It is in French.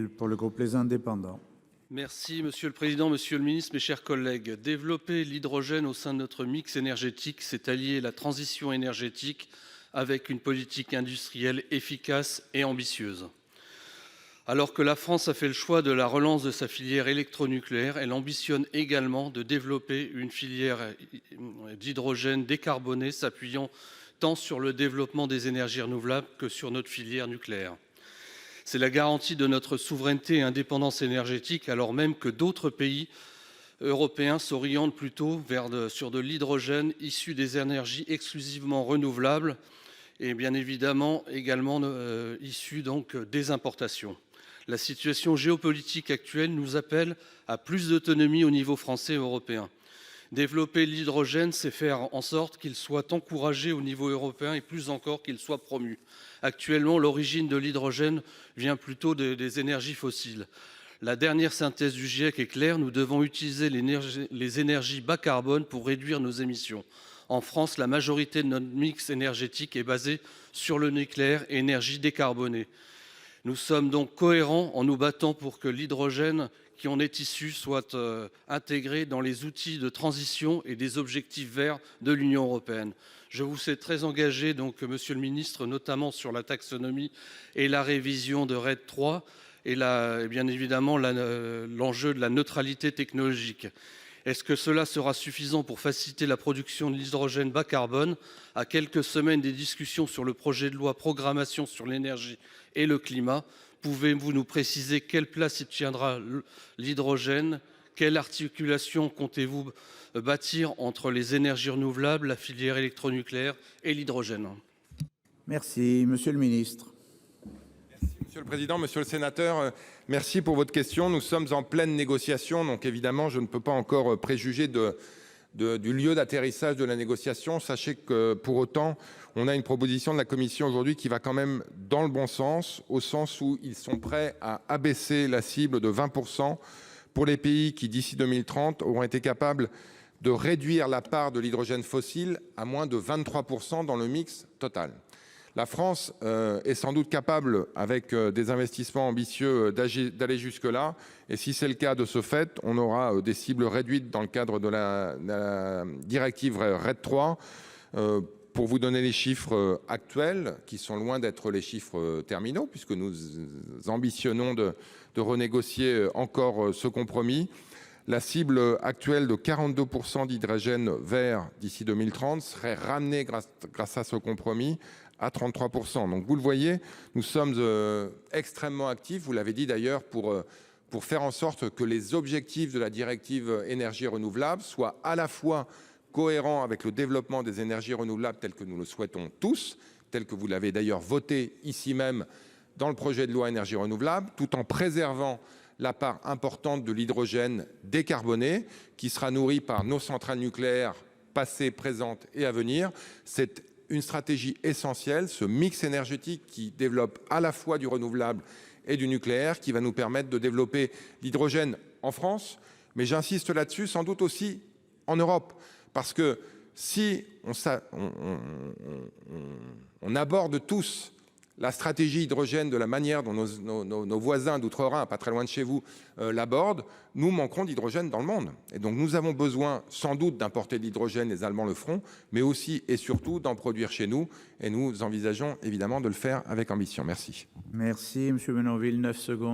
Menonville pour le groupe Les Indépendants. Merci Monsieur le Président, Monsieur le Ministre, mes chers collègues. Développer l'hydrogène au sein de notre mix énergétique, c'est allier la transition énergétique avec une politique industrielle efficace et ambitieuse. Alors que la France a fait le choix de la relance de sa filière électronucléaire, elle ambitionne également de développer une filière d'hydrogène décarboné s'appuyant tant sur le développement des énergies renouvelables que sur notre filière nucléaire. C'est la garantie de notre souveraineté et indépendance énergétique, alors même que d'autres pays européens s'orientent plutôt sur de l'hydrogène issu des énergies exclusivement renouvelables et bien évidemment également issu des importations. La situation géopolitique actuelle nous appelle à plus d'autonomie au niveau français et européen. Développer l'hydrogène, c'est faire en sorte qu'il soit encouragé au niveau européen et plus encore qu'il soit promu. Actuellement, l'origine de l'hydrogène vient plutôt des énergies fossiles. La dernière synthèse du GIEC est claire, nous devons utiliser les énergies bas carbone pour réduire nos émissions. En France, la majorité de notre mix énergétique est basée sur le nucléaire et énergie décarbonée. Nous sommes donc cohérents en nous battant pour que l'hydrogène qui en est issu soit intégré dans les outils de transition et des objectifs verts de l'Union européenne. Je vous sais très engagé, Monsieur le Ministre, notamment sur la taxonomie et la révision de RED III et bien évidemment l'enjeu de la neutralité technologique. Est-ce que cela sera suffisant pour faciliter la production de l'hydrogène bas carbone? À quelques semaines des discussions sur le projet de loi programmation sur l'énergie et le climat, pouvez-vous nous préciser quelle place y tiendra l'hydrogène? Quelle articulation comptez-vous bâtir entre les énergies renouvelables, la filière électronucléaire et l'hydrogène? Merci, Monsieur le Ministre. Monsieur le Président, Monsieur le Sénateur, merci pour votre question. Nous sommes en pleine négociation, donc évidemment, je ne peux pas encore préjuger du lieu d'atterrissage de la négociation. Sachez que pour autant, on a une proposition de la Commission aujourd'hui qui va quand même dans le bon sens, au sens où ils sont prêts à abaisser la cible de 20% pour les pays qui, d'ici 2030, auront été capables de réduire la part de l'hydrogène fossile à moins de 23% dans le mix total. La France est sans doute capable, avec des investissements ambitieux, d'aller jusque-là. Et si c'est le cas de ce fait, on aura des cibles réduites dans le cadre de la directive RED III. Pour vous donner les chiffres actuels, qui sont loin d'être les chiffres terminaux, puisque nous ambitionnons de renégocier encore ce compromis, la cible actuelle de 42% d'hydrogène vert d'ici 2030 serait ramenée grâce à ce compromis à 33%. Donc vous le voyez, nous sommes extrêmement actifs, vous l'avez dit d'ailleurs, pour faire en sorte que les objectifs de la directive énergie renouvelable soient à la fois cohérents avec le développement des énergies renouvelables tel que nous le souhaitons tous, tel que vous l'avez d'ailleurs voté ici même dans le projet de loi énergie renouvelable, tout en préservant la part importante de l'hydrogène décarboné qui sera nourri par nos centrales nucléaires passées, présentes et à venir. C'est une stratégie essentielle, ce mix énergétique qui développe à la fois du renouvelable et du nucléaire, qui va nous permettre de développer l'hydrogène en France, mais j'insiste là-dessus, sans doute aussi en Europe, parce que si on aborde tous la stratégie hydrogène de la manière dont nos voisins d'outre-Rhin, pas très loin de chez vous, l'abordent, nous manquerons d'hydrogène dans le monde. Et donc nous avons besoin sans doute d'importer de l'hydrogène, les Allemands le feront, mais aussi et surtout d'en produire chez nous. Et nous envisageons évidemment de le faire avec ambition. Merci. Merci, Monsieur Menonville, 9 secondes.